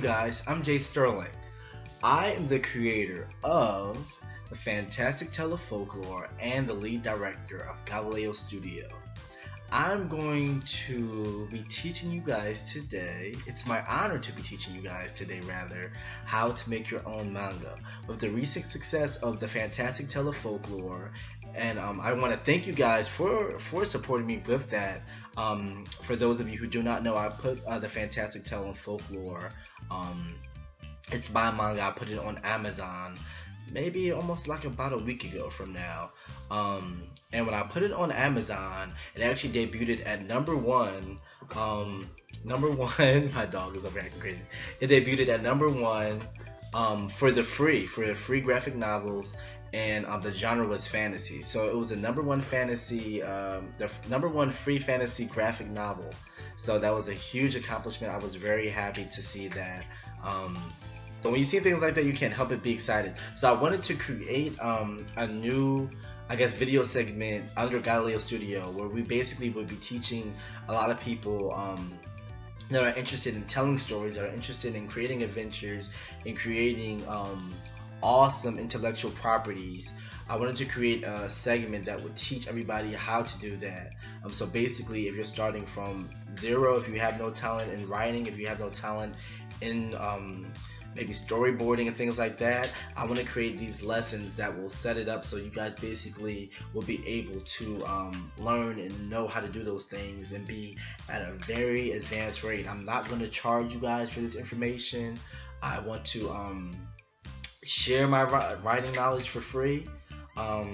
guys, I'm Jay Sterling. I am the creator of the Fantastic Tale of Folklore and the lead director of Galileo Studio. I'm going to be teaching you guys today, it's my honor to be teaching you guys today rather, how to make your own manga. With the recent success of the Fantastic Tale of Folklore, and I want to thank you guys for supporting me with that. For those of you who do not know, I put the Fantastic Tale of Folklore, it's my manga, I put it on Amazon maybe almost like about a week ago from now. And when I put it on Amazon, it actually debuted at number one. My dog is over acting crazy. It debuted at number one for the free graphic novels, and the genre was fantasy. So it was the number one fantasy, the number one free fantasy graphic novel. So that was a huge accomplishment. I was very happy to see that. So when you see things like that, you can't help but be excited. So I wanted to create a new, I guess, video segment under Galileo Studio, where we basically would be teaching a lot of people that are interested in telling stories, that are interested in creating adventures, and creating awesome intellectual properties. I wanted to create a segment that would teach everybody how to do that. So basically, if you're starting from zero, if you have no talent in writing, if you have no talent in maybe storyboarding and things like that, I want to create these lessons that will set it up so you guys basically will be able to learn and know how to do those things and be at a very advanced rate. I'm not going to charge you guys for this information. I want to share my writing knowledge for free. I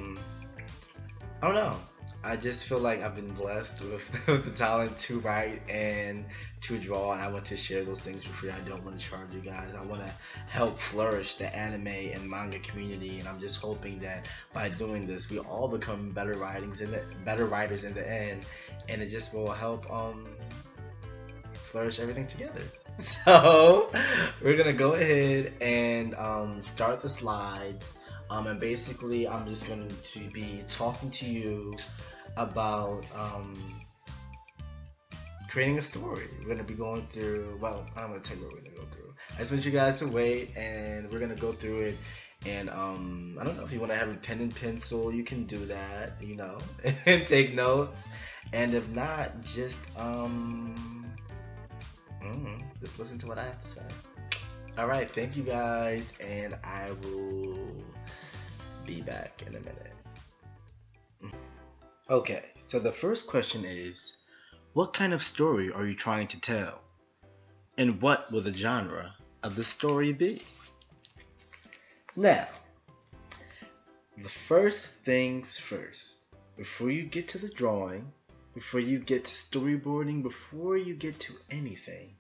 don't know. I just feel like I've been blessed with the talent to write and to draw, and I want to share those things for free. I don't want to charge you guys. I want to help flourish the anime and manga community, and I'm just hoping that by doing this, we all become better writers in the end, and it just will help flourish everything together. So we're gonna go ahead and start the slides. And basically, I'm just going to be talking to you about creating a story. We're going to be going through, well, I'm going to tell you what we're going to go through. I just want you guys to wait, and we're going to go through it. And I don't know, if you want to have a pen and pencil, you can do that, you know, and take notes. And if not, just listen to what I have to say. Alright, thank you guys, and I will be back in a minute. Okay, so the first question is, what kind of story are you trying to tell? And what will the genre of the story be? Now, the first things first, before you get to the drawing, before you get to storyboarding, before you get to anything,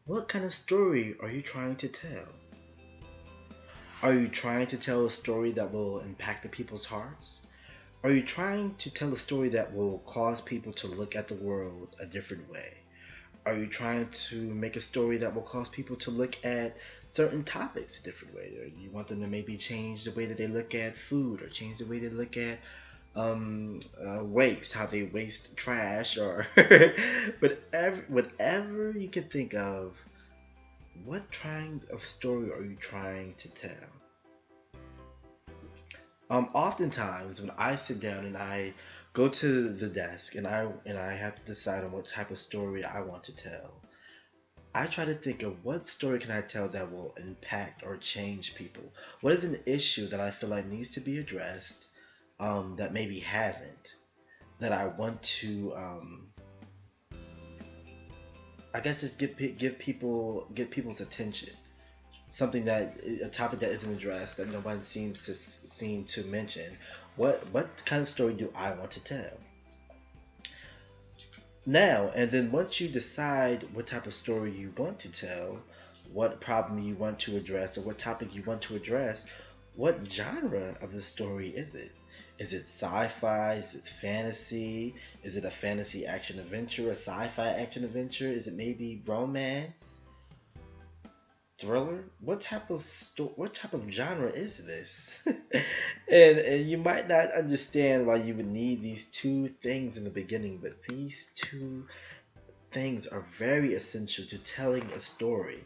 what kind of story are you trying to tell? Are you trying to tell a story that will impact the people's hearts? Are you trying to tell a story that will cause people to look at the world a different way? Are you trying to make a story that will cause people to look at certain topics a different way? Or you want them to maybe change the way that they look at food, or change the way they look at waste, how they waste trash, or whatever you can think of. What kind of story are you trying to tell? Oftentimes when I sit down and I go to the desk and I have to decide on what type of story I want to tell, I try to think of what story can I tell that will impact or change people. What is an issue that I feel like needs to be addressed, that maybe hasn't, that I want to I guess just give people's attention. Something a topic that isn't addressed, that no one seems to mention. What kind of story do I want to tell? Now, and then once you decide what type of story you want to tell, what problem you want to address, or what topic you want to address, what genre of the story is it? Is it sci-fi? Is it fantasy? Is it a fantasy action adventure? A sci-fi action adventure? Is it maybe romance? Thriller? What type of genre is this? and you might not understand why you would need these two things in the beginning, but these two things are very essential to telling a story.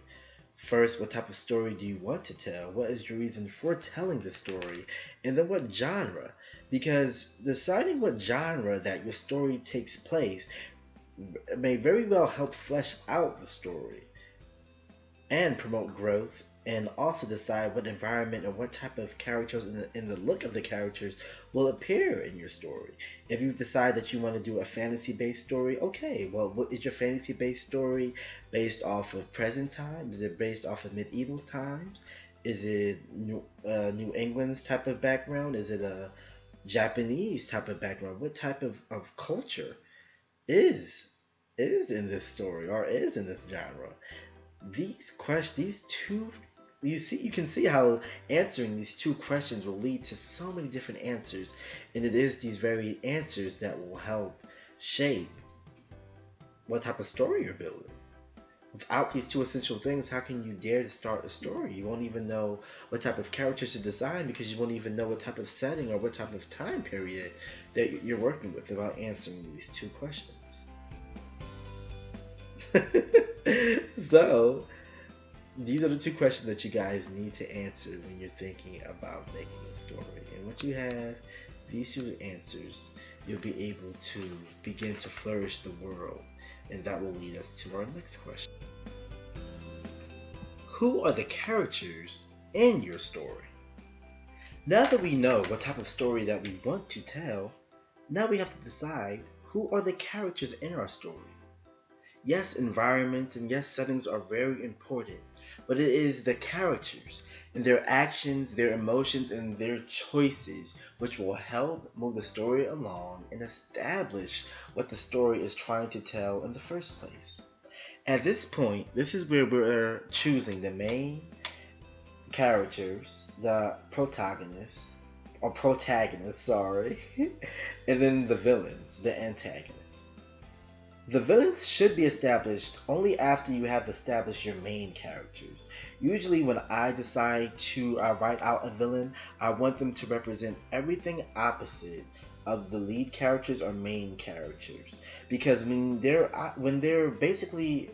First, what type of story do you want to tell? What is your reason for telling the story? And then what genre? Because deciding what genre that your story takes place may very well help flesh out the story and promote growth, and also decide what environment or what type of characters in the look of the characters will appear in your story. If you decide that you want to do a fantasy based story, okay, well, what is your fantasy based story based off of present time? Is it based off of medieval times? Is it New England's type of background? Is it a Japanese type of background? What type of culture is is in this story or is in this genre? These two, you can see how answering these two questions will lead to so many different answers, and it is these very answers that will help shape what type of story you're building. Without these two essential things, how can you dare to start a story? You won't even know what type of characters to design because you won't even know what type of setting or what type of time period that you're working with without answering these two questions. So, these are the two questions that you guys need to answer when you're thinking about making a story. And once you have these two answers, you'll be able to begin to flourish the world. And that will lead us to our next question. Who are the characters in your story? Now that we know what type of story that we want to tell, now we have to decide who are the characters in our story. Yes, environments and yes, settings are very important, but it is the characters and their actions, their emotions, and their choices which will help move the story along and establish what the story is trying to tell in the first place. At this point, this is where we're choosing the main characters, the protagonists, sorry, and then the villains, the antagonists. The villains should be established only after you have established your main characters. Usually when I decide to write out a villain, I want them to represent everything opposite of the lead characters or main characters. Because when they're basically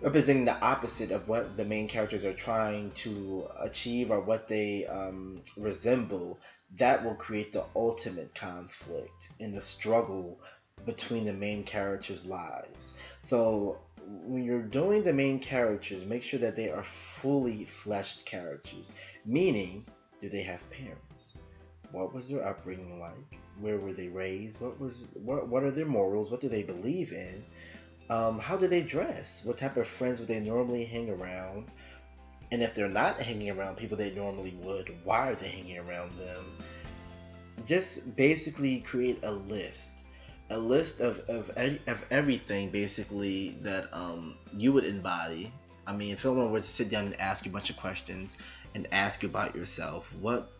representing the opposite of what the main characters are trying to achieve or what they resemble, that will create the ultimate conflict in the struggle between the main characters' lives. So when you're doing the main characters, make sure that they are fully fleshed characters. Meaning, do they have parents? What was their upbringing like? Where were they raised? What are their morals? What do they believe in? How do they dress? What type of friends would they normally hang around? And if they're not hanging around people they normally would, why are they hanging around them? Just basically create a list of everything basically that you would embody. I mean, if someone were to sit down and ask you a bunch of questions and ask you about yourself, what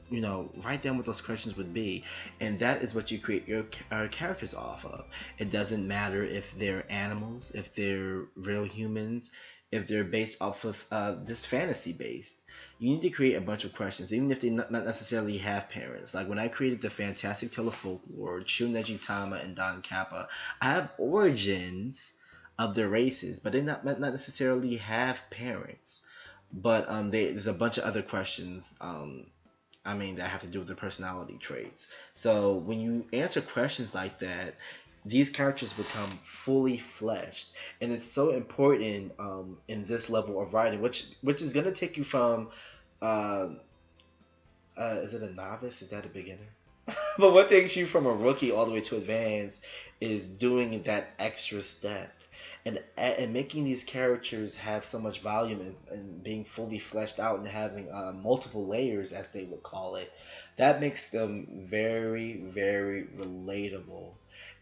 write down what those questions would be, and that is what you create your characters off of. It doesn't matter if they're animals, if they're real humans, if they're based off of this fantasy based. You need to create a bunch of questions, even if they not necessarily have parents. Like when I created the Fantastic Tale of Folklore, Shuneji Tama and Don Kappa, I have origins of their races, but they not necessarily have parents. But there's a bunch of other questions. That have to do with their personality traits. So when you answer questions like that, these characters become fully fleshed, and it's so important in this level of writing, which is gonna take you from uh, is it a novice? Is that a beginner? But what takes you from a rookie all the way to advanced is doing that extra step and making these characters have so much volume and being fully fleshed out and having multiple layers, as they would call it. That makes them very, very relatable.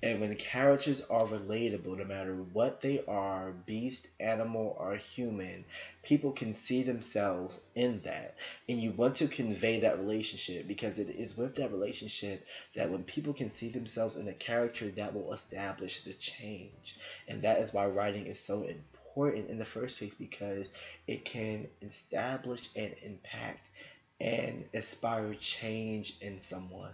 And when characters are relatable, no matter what they are, beast, animal, or human, people can see themselves in that. And you want to convey that relationship because it is with that relationship that when people can see themselves in a character, that will establish the change. And that is why writing is so important in the first place, because it can establish and impact and inspire change in someone.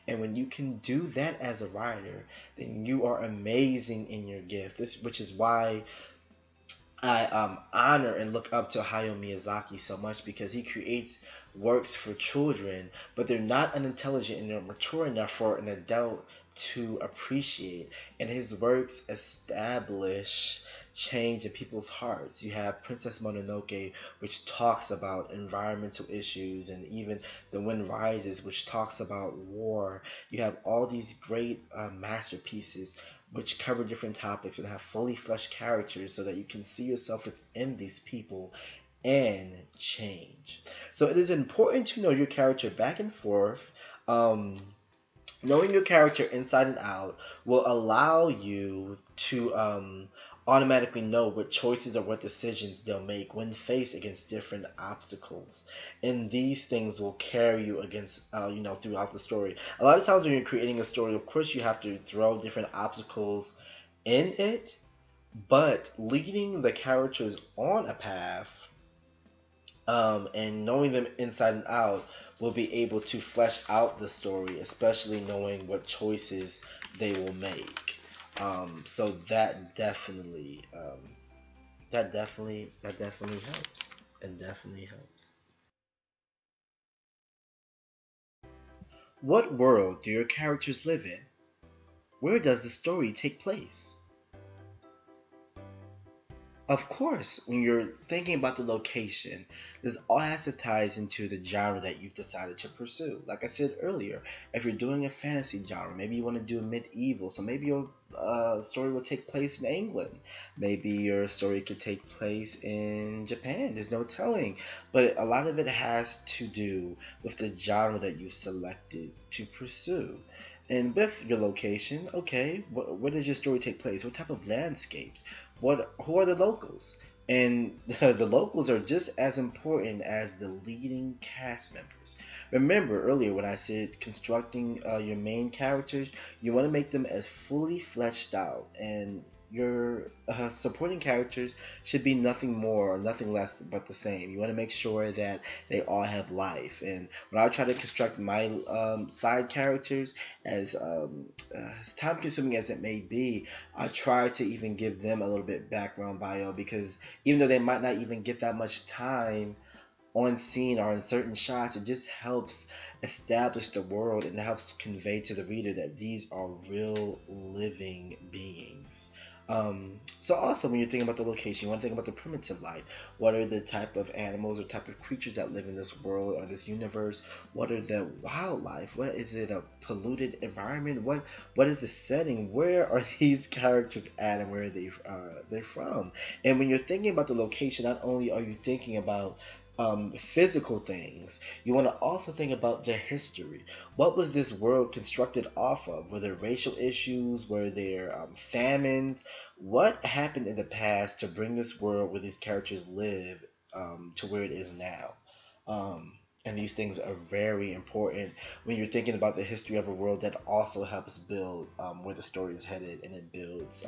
And when you can do that as a writer, then you are amazing in your gift. Which is why I honor and look up to Hayao Miyazaki so much because he creates works for children, but they're not unintelligent and they're mature enough for an adult to appreciate. And his works establish change in people's hearts. You have Princess Mononoke, which talks about environmental issues, and even The Wind Rises, which talks about war. You have all these great masterpieces which cover different topics and have fully fleshed characters so that you can see yourself within these people and change. So it is important to know your character back and forth. Um, Knowing your character inside and out will allow you to automatically know what choices or what decisions they'll make when faced against different obstacles, and these things will carry you against throughout the story. A lot of times when you're creating a story, of course you have to throw different obstacles in it, but leading the characters on a path and knowing them inside and out will be able to flesh out the story, especially knowing what choices they will make. So that definitely helps, and definitely helps. What world do your characters live in? Where does the story take place? Of course, when you're thinking about the location, this all has to ties into the genre that you've decided to pursue. Like I said earlier, if you're doing a fantasy genre, maybe you want to do a medieval, so maybe your story will take place in England. Maybe your story could take place in Japan. There's no telling, but a lot of it has to do with the genre that you selected to pursue. And with your location, okay, where does your story take place? What type of landscapes? Who are the locals? And the locals are just as important as the leading cast members. Remember earlier when I said constructing your main characters, you want to make them as fully fleshed out, and your supporting characters should be nothing more or nothing less but the same. You want to make sure that they all have life. And when I try to construct my side characters, as time consuming as it may be, I try to even give them a little bit background bio, because even though they might not even get that much time on scene or in certain shots, it just helps establish the world and helps convey to the reader that these are real living beings. So also when you're thinking about the location, you want to think about the primitive life. What are the type of animals or type of creatures that live in this world or this universe? What are the wildlife? What is it, a polluted environment? What is the setting? Where are these characters at, and where are they're from? And when you're thinking about the location, not only are you thinking about physical things, you want to also think about the history. What was this world constructed off of? Were there racial issues? Were there famines? What happened in the past to bring this world where these characters live to where it is now? And these things are very important when you're thinking about the history of a world. That also helps build where the story is headed, and it builds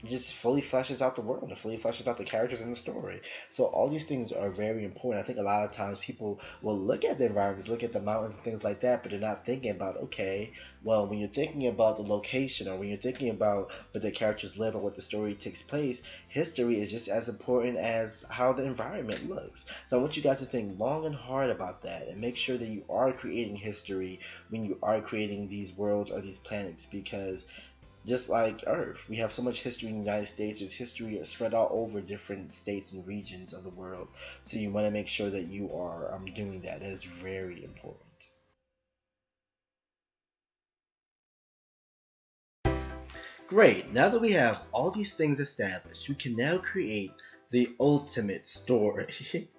just fully fleshes out the world and fully fleshes out the characters in the story. So all these things are very important. I think a lot of times people will look at the environments, look at the mountains and things like that, but they're not thinking about, okay, well, when you're thinking about the location, or when you're thinking about where the characters live or what the story takes place, history is just as important as how the environment looks. So I want you guys to think long and hard about that and make sure that you are creating history when you are creating these worlds or these planets, because just like Earth, we have so much history in the United States. There's history spread all over different states and regions of the world. So you want to make sure that you are doing that. That is very important. Great. Now that we have all these things established, we can now create the ultimate story.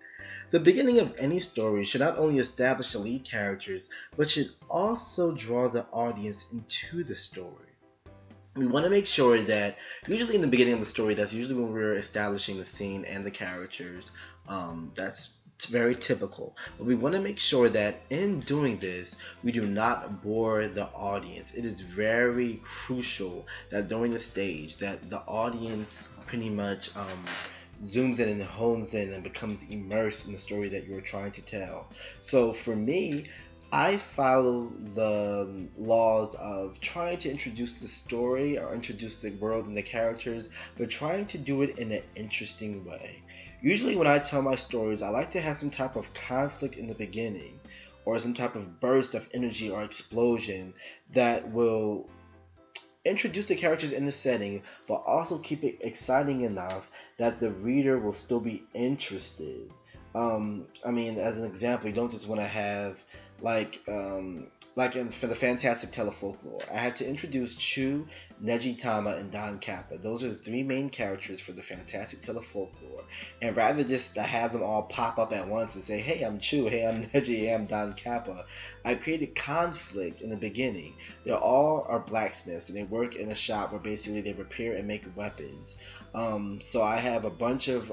The beginning of any story should not only establish the lead characters, but should also draw the audience into the story. We want to make sure that usually in the beginning of the story, that's usually when we're establishing the scene and the characters. That's very typical, but we want to make sure that in doing this we do not bore the audience. It is very crucial that during the stage that the audience pretty much zooms in and hones in and becomes immersed in the story that you're trying to tell. So for me, I follow the laws of trying to introduce the story or introduce the world and the characters, but trying to do it in an interesting way. Usually, when I tell my stories, I like to have some type of conflict in the beginning or some type of burst of energy or explosion that will introduce the characters in the setting, but also keep it exciting enough that the reader will still be interested. I mean, as an example, you don't just want to have like for the Fantastic Telefolklore, I had to introduce Chu, Neji Tama, and Don Kappa. Those are the three main characters for the Fantastic Telefolklore. And rather just to have them all pop up at once and say, "Hey, I'm Chu. Hey, I'm Neji. Hey, I'm Don Kappa," I created conflict in the beginning. They all are blacksmiths and they work in a shop where basically they repair and make weapons. So I have a bunch of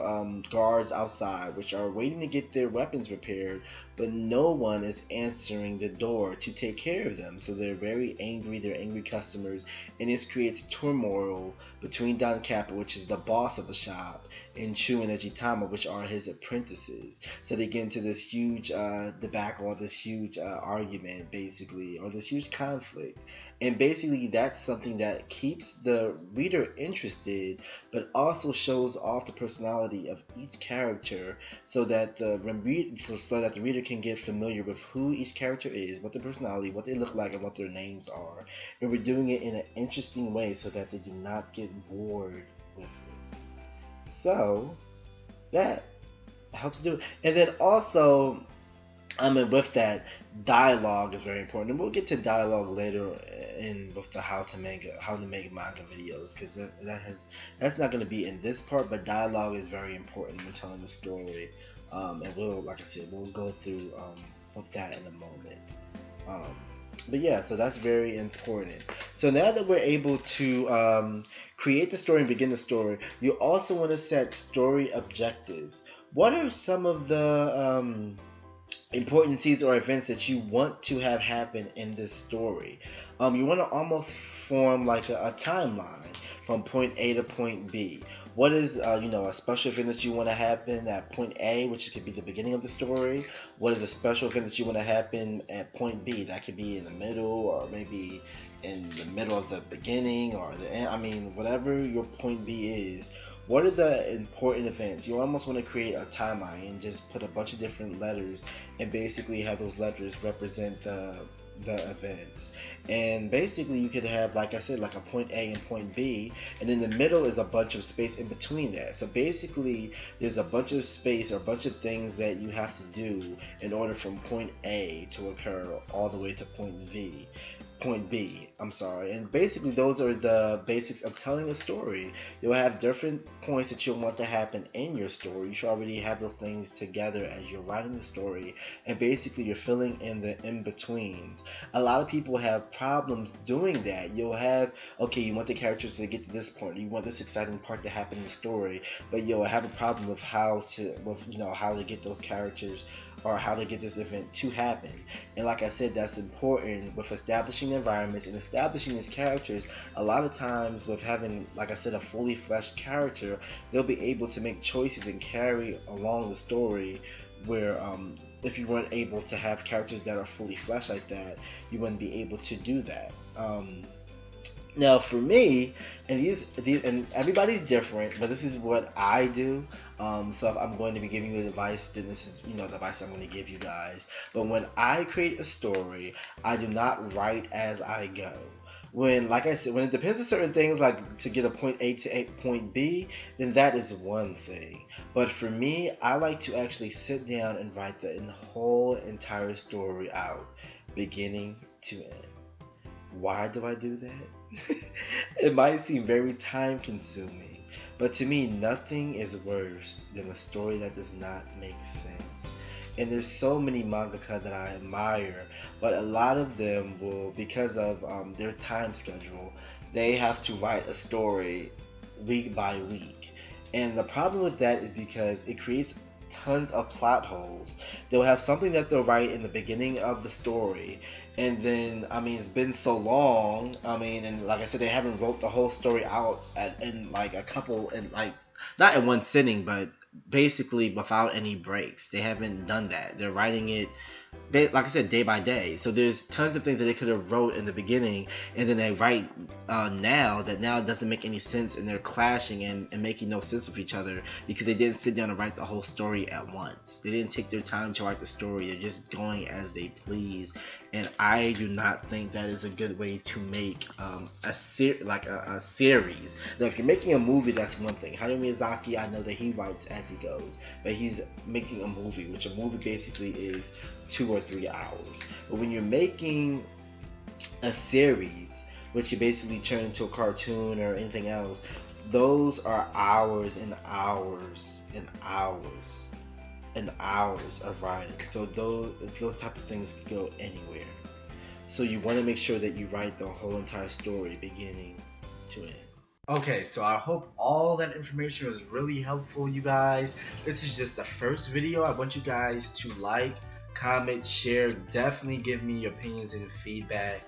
guards outside which are waiting to get their weapons repaired, but no one is answering the door to take care of them. So they're very angry, they're angry customers, and this creates turmoil between Don Kappa, which is the boss of the shop, and Chu and Ejitama, which are his apprentices. So they get into this huge debacle, or this huge argument, basically, or this huge conflict. And basically, that's something that keeps the reader interested, but also shows off the personality of each character, so that the reader can get familiar with who each character is, what their personality, what they look like, and what their names are. And we're doing it in an interesting way so that they do not get bored with it. So that helps do it. And then also, I mean, with that, dialogue is very important, and we'll get to dialogue later in with the how to make manga videos, because that's not going to be in this part. But dialogue is very important when telling the story, and we'll, like I said, we'll go through with that in a moment. Um, but yeah, so that's very important. So now that we're able to create the story and begin the story, you also want to set story objectives. What are some of the important scenes or events that you want to have happen in this story? You want to almost form like a timeline from point A to point B. What is a special event that you want to happen at point A, which could be the beginning of the story? What is a special event that you want to happen at point B? That could be in the middle, or maybe in the middle of the beginning, or the end. I mean, whatever your point B is. What are the important events? You almost want to create a timeline and just put a bunch of different letters and basically have those letters represent the events. And basically you could have, like I said, like a point A and point B, and in the middle is a bunch of space in between that. So basically there's a bunch of space or a bunch of things that you have to do in order from point A to occur all the way to point B, I'm sorry. And basically those are the basics of telling a story. You'll have different points that you'll want to happen in your story. You should already have those things together as you're writing the story, and basically you're filling in the in-betweens. A lot of people have problems doing that. You'll have, okay, you want the characters to get to this point, you want this exciting part to happen in the story, but you'll have a problem with how to get those characters or how to get this event to happen. And like I said, that's important with establishing the environments and establishing these characters. A lot of times with having, like I said, a fully fleshed character, they'll be able to make choices and carry along the story, where if you weren't able to have characters that are fully fleshed like that, you wouldn't be able to do that. Now for me, and these and everybody's different, but this is what I do. So if I'm going to be giving you advice, then this is the advice I'm going to give you guys. But when I create a story, I do not write as I go. Like I said, when it depends on certain things, like to get a point A to point B, then that is one thing. But for me, I like to actually sit down and write the whole entire story out, beginning to end. Why do I do that? It might seem very time consuming, but to me, nothing is worse than a story that does not make sense. And there's so many mangaka that I admire, but a lot of them will, because of their time schedule, they have to write a story week by week. And the problem with that is because it creates tons of plot holes. They'll have something that they'll write in the beginning of the story, and then it's been so long. And like I said, they haven't wrote the whole story out in like a couple, and like not in one sitting, but basically without any breaks. They haven't done that. They're writing it like I said, day by day. So there's tons of things that they could have wrote in the beginning, and then they write now that now doesn't make any sense, and they're clashing and making no sense with each other because they didn't sit down and write the whole story at once. They didn't take their time to write the story. They're just going as they please, and I do not think that is a good way to make a series. Now, if you're making a movie, that's one thing. Hayao Miyazaki, I know that he writes as he goes, but he's making a movie, which a movie basically is 2 or 3 hours. But when you're making a series, which you basically turn into a cartoon or anything else, those are hours and hours and hours and hours of writing. So those type of things can go anywhere. So you want to make sure that you write the whole entire story beginning to end. Okay, so I hope all that information was really helpful, you guys. This is just the first video. I want you guys to like, comment, share. Definitely give me your opinions and feedback.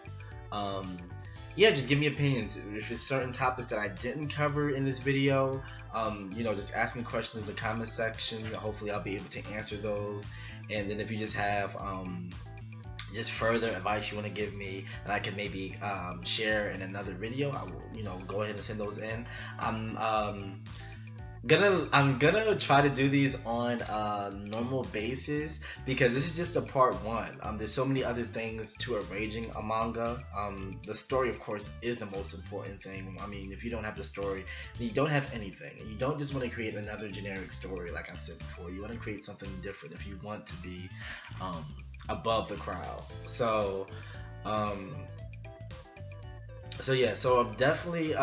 Yeah, just give me opinions. If it's certain topics that I didn't cover in this video, you know, just ask me questions in the comment section. Hopefully I'll be able to answer those. And then if you just have just further advice you want to give me and I can maybe share in another video, I will, you know, go ahead and send those in. I'm gonna try to do these on a normal basis because this is just a part 1. There's so many other things to arranging a manga. The story, of course, is the most important thing. I mean, if you don't have the story, then you don't have anything, and you don't just want to create another generic story like I've said before. You want to create something different if you want to be above the crowd. So yeah, so I'm definitely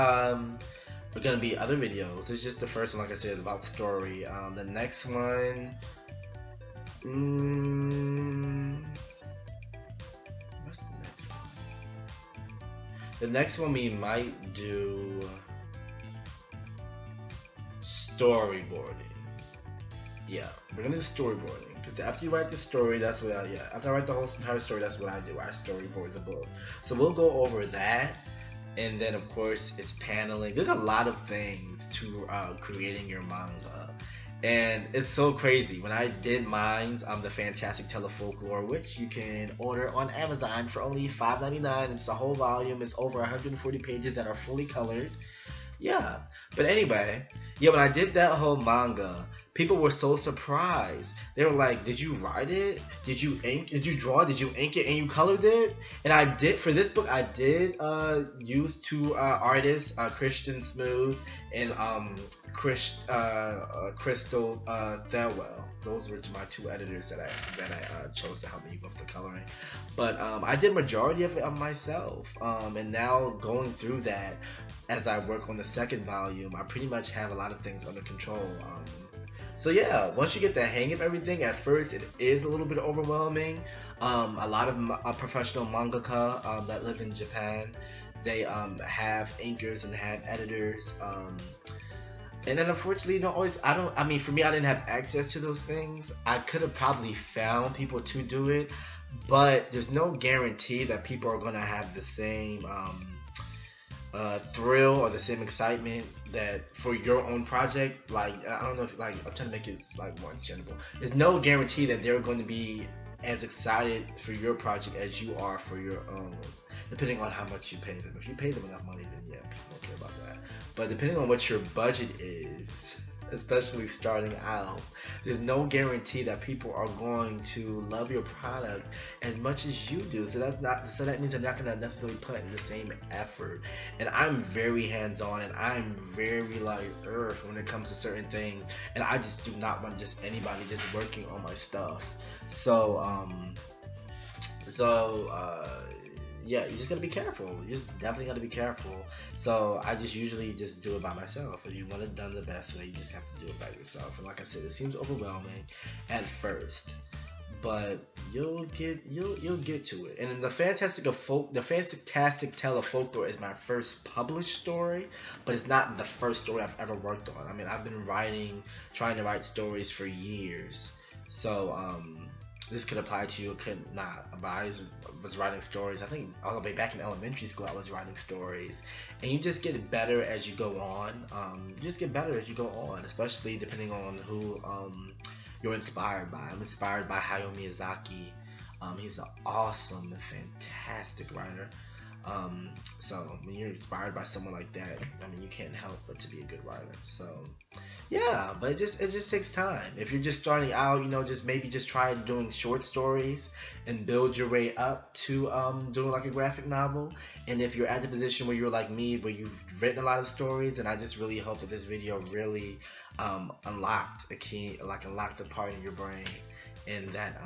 we're gonna be other videos. This is just the first one, like I said, about story. The next one, what's the next one? We might do storyboarding. Yeah, we're gonna do storyboarding. Because after you write the story, that's what after I write the whole entire story, that's what I do. I storyboard the book. So we'll go over that. And then of course it's paneling. There's a lot of things to creating your manga. And it's so crazy. When I did mine, the Fantastic Tale of Folklore, which you can order on Amazon for only $5.99. It's a whole volume. It's over 140 pages that are fully colored. Yeah. But anyway, yeah, when I did that whole manga, people were so surprised. They were like, "Did you write it? Did you ink? Did you draw? Did you ink it and you colored it?" And I did. For this book, I did use 2 artists, Christian Smooth and Crystal Thelwell. Those were my 2 editors that I chose to help me with the coloring. But I did majority of it myself. And now going through that, as I work on the 2nd volume, I pretty much have a lot of things under control. So yeah, once you get the hang of everything, at first it is a little bit overwhelming. A lot of professional mangaka that live in Japan, they have inkers and have editors. And then unfortunately, you know, I mean, for me, I didn't have access to those things. I could have probably found people to do it, but there's no guarantee that people are gonna have the same thrill or the same excitement that for your own project. Like, I don't know if, like, I'm trying to make it like more understandable. There's no guarantee that they're going to be as excited for your project as you are for your own, depending on how much you pay them. If you pay them enough money, then yeah, people don't care about that. But depending on what your budget is, especially starting out, there's no guarantee that people are going to love your product as much as you do. So that means they're not going to necessarily put in the same effort. And I'm very hands-on, and I'm very like earth when it comes to certain things, and I just do not want just anybody just working on my stuff. So yeah, you just gotta be careful. You just definitely gotta be careful. So I just usually just do it by myself. If you want it done the best way, you just have to do it by yourself. And like I said, it seems overwhelming at first, but you'll get to it. And then the Fantastic Tale of Folklore is my first published story, but it's not the first story I've ever worked on. I mean, I've been trying to write stories for years. So this could apply to you, it could not. But I was writing stories, I think all the way back in elementary school I was writing stories. And you just get better as you go on. You just get better as you go on, especially depending on who you're inspired by. I'm inspired by Hayao Miyazaki. He's an awesome and fantastic writer. So when you're inspired by someone like that, I mean, you can't help but to be a good writer. So yeah, but it just takes time. If you're just starting out, just maybe just try doing short stories and build your way up to doing like a graphic novel. And if you're at the position where you're like me, where you've written a lot of stories, and I just really hope that this video really unlocked a key, like unlocked a part in your brain, and that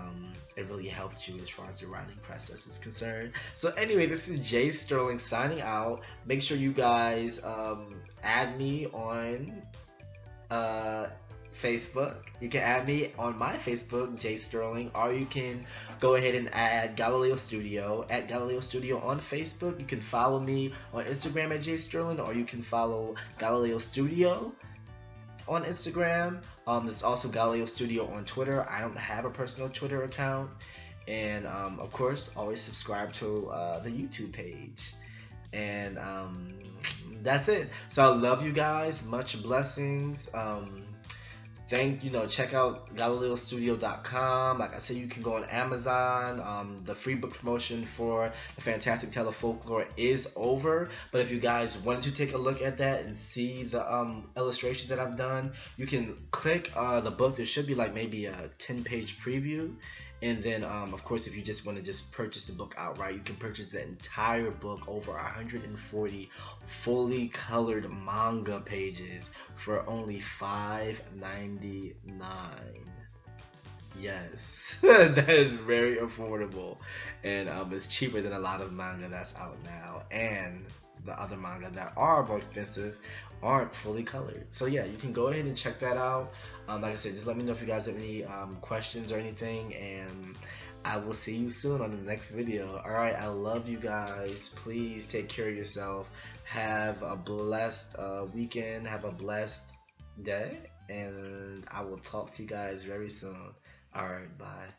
it really helped you as far as your writing process is concerned. So anyway, this is Jay Sterling signing out. Make sure you guys add me on Facebook. You can add me on my Facebook, Jay Sterling, or you can go ahead and add Galileo Studio at Galileo Studio on Facebook. You can follow me on Instagram at Jay Sterling, or you can follow Galileo Studio on Instagram. There's also Galileo Studio on Twitter. I don't have a personal Twitter account. And of course, always subscribe to the YouTube page. And that's it. So I love you guys. Much blessings. Check out GalileoStudio.com. Like I said, you can go on Amazon. The free book promotion for the Fantastic Tale of Folklore is over. But if you guys wanted to take a look at that and see the illustrations that I've done, you can click the book. There should be like maybe a 10-page preview. And then, of course, if you just want to just purchase the book outright, you can purchase the entire book, over 140 fully colored manga pages, for only $5.99. Yes, that is very affordable, and it's cheaper than a lot of manga that's out now, and the other manga that are more expensive aren't fully colored. So yeah, you can go ahead and check that out. Like I said, just let me know if you guys have any questions or anything, and I will see you soon on the next video. Alright, I love you guys. Please take care of yourself. Have a blessed weekend. Have a blessed day, and I will talk to you guys very soon. Alright, bye.